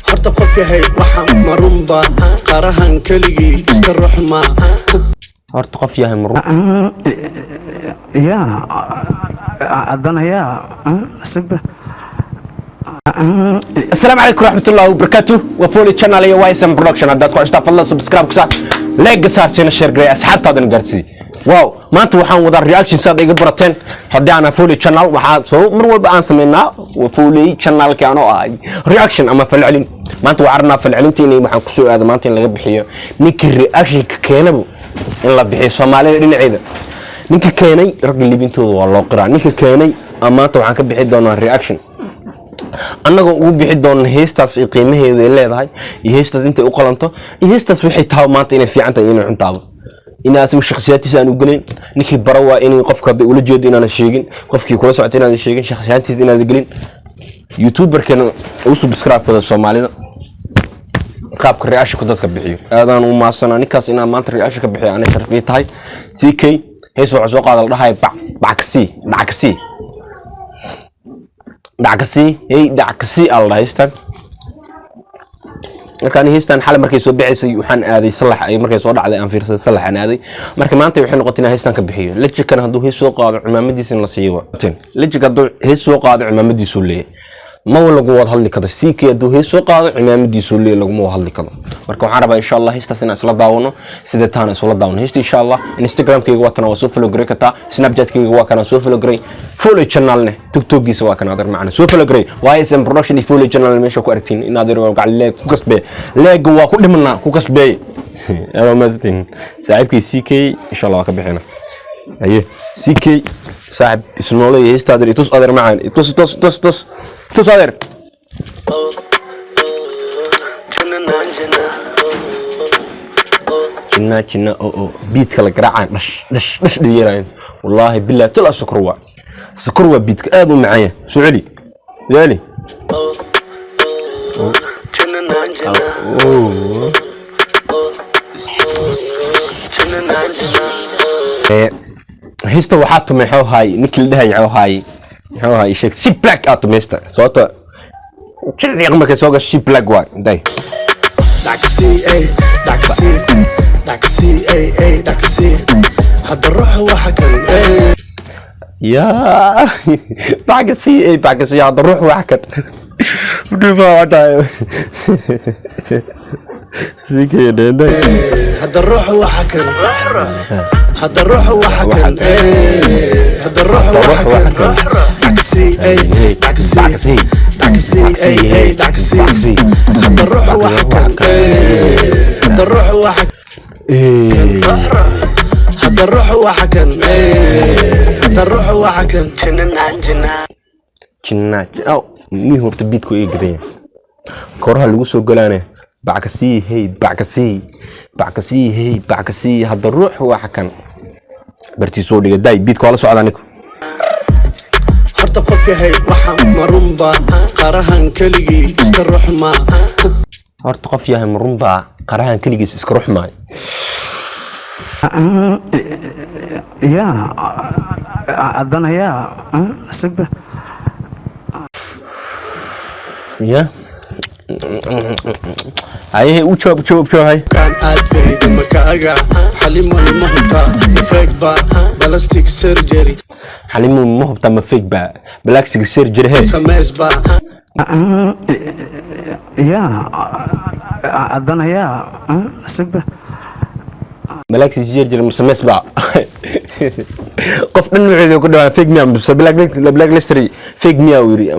horta qof yahay waxaan marunba qarahan keligii iska ruxma horta qof yahay marun يا عدنا يا سبه السلام عليكم ورحمة الله وبركاته وفولي channel يا وايسن برودكشن هداad ku custaa fadlan subscribe kusa like saarsiina share garay asxaabtaadana gaarsii wow maanta waxaan wada reaction saad iga barateen hadii aan Foley channel waxa soo mar walba aan sameeynaa Foley channel kaano ahay reaction ama falcelin maanta waxaan falcelinteena waxaan ku soo aaday maanta in laga bixiyo ninkii reaction ka keenabo in la bixiyo Soomaalida dhinaceeda ninka keenay rag libintooda waa loo qiraa ninka keenay maanta waxaan ka bixi doonaa reaction annaga ugu bixi doona heestaas qiimaheeda ay leedahay iyo heestaas inta u qalanto iyo heestaas waxay tahay maanta inay fiican tahay inay xuntaabo inaas uu shakhsiyadiisa aan u galin ninkii bara waa inuu qofka ula jeedo inaan sheegin qofkii kula socotay inaan sheegin shakhsiyadiisa inaan galin youtuber-kana u subscribe kada Soomaalida qaabka reaction ku dadka bixiyo aadaan u maasana ninkaas inaan maanta reaction ka bixiyo aanay sharaf tahay CK hees waxa soo qaadal dhahay baksi Allah heestan markaan heestan xal markay soo bixisay waxaan aaday salax ay markay soo dhacday aan fiirsaday salax aan aaday marka maanta waxay noqotay heestan ka bixiyo lejikan haduu hees soo qaado cimaamadiisa la siiyo lejikan haduu hees soo qaado cimaamadiisa leeyahay ma lagu wada hadli karo CK haduu hees soo qaado cimaamadiisa leeyahay lagu ma hadli karo marka waxaan rabaa insha Allah heestaas in isla daawano sida taan isla daawano heesta insha Allah Instagram-kayga waa tan waa soo follow garay kartaa Snapchat-kayga waa kana soo follow garay Foley channel-ne TikTok-giisa waa kana adar macna soo follow garay YSM production Foley channel meesha ku aragtiin in aad yaro gacal leeg ku kasbay leeg waa ku dhimanaa ku kasbay ama maatin saaxiibkii CK insha Allah waa ka bixina aye CK saaxib isnoolay heesta adar itus adar macaan itus adar جنا بيت كلا قرعان دش ديرين والله بالله تلا سكروا بيتك آذوا معايا سعلي يالي هيستا وحاتو محو هاي نكل ده يعو هاي شيك سي بلاك اتو ميستا صوتا كل رقمك سوغا سي بلاك واي داي داكسي هذا الروح وحكن يا باكسي هذا الروح وحكن بدفع عدايو سيكي داي هذا الروح وحكن هذا الروح وحكن هذا الروح وحكن داكسي هذا الروح وحكن هذا الروح وحكن هذا الروح وحكن هذا الروح وحكن جنات او مي هو تبيتكو ايه قدين كورها لو سو غلانه بعكسي هذا الروح وحكن برتي سو دغ داي بيتكو لا سocda niku horta qof yahay waxaan marunba qarahan keligii iska ruxma horta qof yahay marunba qarahan keligii iska ruxma يا عدنا يا سبه يا هاي وشوب هاي كان ألفي بمكاجا حليم المهبطة مفيك با بلاستيك سيرجري حليم المهبطة مفيك با بلاستيك سيرجري هاي سميس با يا عدنا يا سبه بلاستيك سيرجري مسميس با قف من وعيد كده فيك ميا بس بلاك ليستري فيك ميا ويري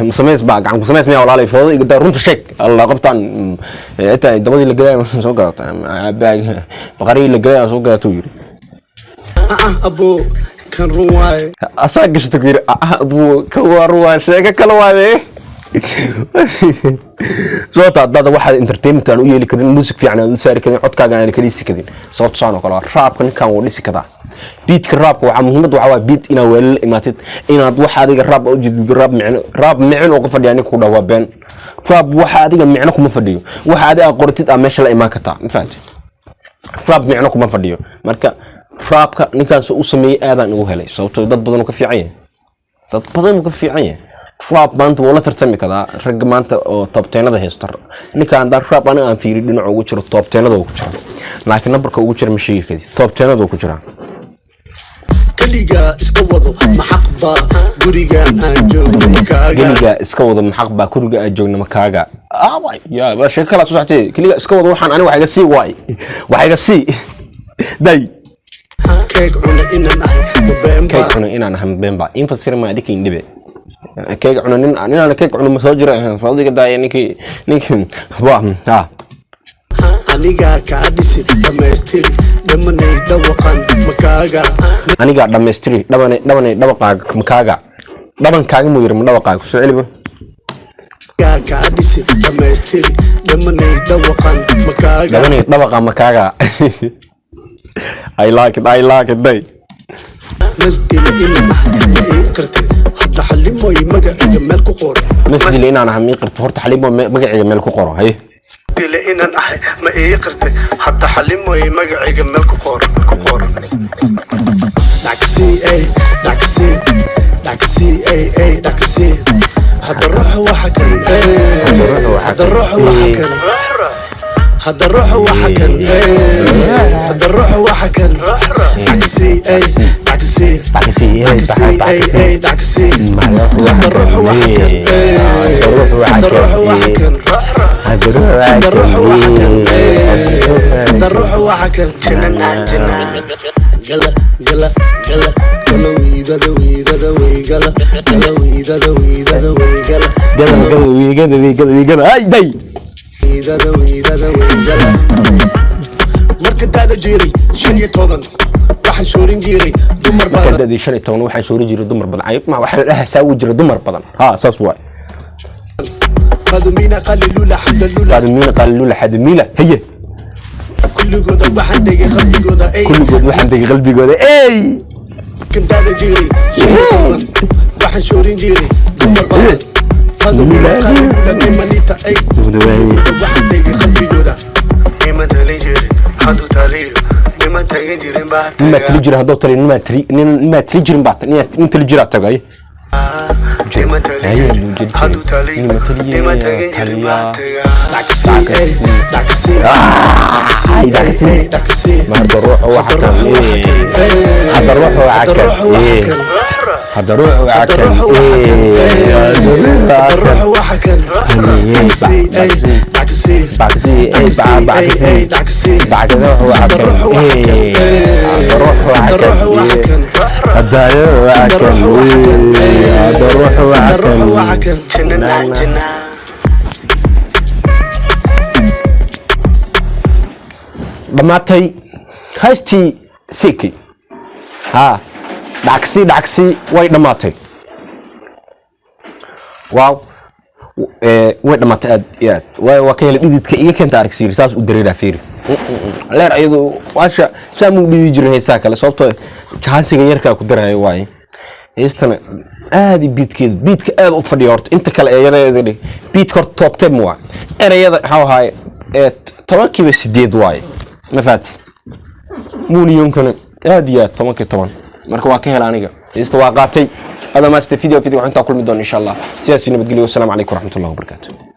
مسميس باق عن مسميس ميا ولا علي فاضي قد رنت شيك الله قفطان انت دبدي اللي جاي سوق باق بقري اللي جاي سوق تويري ابو كان رواي اساقش تكير ابو كواروا شيكه كلا واده صوتا dad waxa entertainment aan u yeeli kadin music fiican aan u saari kadin codkaaga aan kaliis kadin sababta saan oo kala raabkan kan uu dhisi kadaa beatka raabka waxa muhiimad waxa waa beat ina weel imaatid inaad waxa adiga raab u jidid raab micno oo fadhiya aniga ku dhawaa been raab waxa adiga micno kuma fadhiyo waxa adiga qortid ama meesha la imaan kartaa ma fahanti raab micno kuma fadhiyo marka raabka ninkaas uu sameeyay aadaan ugu helay sababtoo dad badan oo ka fiican yahay rap maanta wala tartami karaa rag maanta oo top 10 haysto ninka aan dar rap aniga aan fiiri dhinaca ugu jiro top 10 ugu jiro laakiin numberka ugu jiro mashii kadib top 10 ugu jira kaliga iska wado maxaqba guriga aan joogno makaaga kaliga iska wado maxaqba guriga aan joogno makaaga way ya ba sheeko kala soo saxtay kaliga iska wado waxaan aniga waxa iga sii waay waxa iga sii day keeg cuna inaan ahay bemba in fasir ma adikin dhibe keeg cuna inaan keeg cuna ma soo jiro fadhiga daaya ninki waa aniga ka dhisi dhamaystiri dhamanay dawaqan makaaga aniga dhamaystiri dhabanay dawaqaaga makaaga dhabankaaga muu yiri ma dawaqaaga soo celiba ka dhisi dhamaystiri dhamanay dawaqan makaaga dhabanay dawaqa makaaga I like it day masdil inaan qartay hadda xalimoy magaciga meel ku qoro masdil inaan ahay qartay horta xalimo magaciga meel ku qoro hay dile inaan ahay ma ii qartay hadda xalimoy magaciga meel ku qoro dhaksi hadda ruux waxa kan hadda ruux waxa kan هذا الروح وحكن هذا الروح وحكن عكسي عكسي عكسي عكسي هذا الروح وحكن هذا الروح وحكن هذا الروح وحكن هذا الروح وحكن قلا قلا قلا قلا ويدا ويدا ويدا قلا ويدا ويدا ويدا قلا هاي داي marka daada jiray 15 waxaan shoorin jiray dumar badan marka daada 15 waxaan shoorin jiray dumar badan ayib ma waxa la saawi jiray dumar badan ha saas waay qadumina qalilula hadalula qadumina qalilula hadmila hiya kulligooda waxaan dhigay qalbigooda kan daada jiray 15 waxaan shoorin jiray dumar badan قدمنا قليلا مما نتأي واحد دقيقة قلبي جودا مما تلجري حدو تاريخ مما تلجري مما تلجري هدو تاريخ مما تلجري مبعت مما تلجري أتاقاي مما تلجري حدو تاريخ مما تلجري مبعت داكسي ما هذا الروح وحكا هذا الروح وحكا هذا روح وعكن الروح وحكن عكسي عكسي بعكسي عكسي بعد روح وعكن هذا روح وعكن هذا روح وعكن dhamaatay haystii siki ha dhaksi way dhamaatay waaw way dhamaatay aad waa ka helay dhididka iga keenta arag fiiri saas u dareeraa fiiri leer ayadu waasha saamu dhidi jiray heesaa kale sababtoo jahansiga yarka ku darayo waay heestana aad beatka aad u fadhiyo horta inta kale eeyadeeda beat horta top 10 waa erayada waxa ahay 10 waay ma faati muuniyonkana aad iyo 10 marka waa ka helay aniga heesta waa qaatay هذا ما است فيديو waxaan ta kulmi doon insha Allah siyaasi nabadgelyo assalamu alaykum warahmatullahi wabarakatuh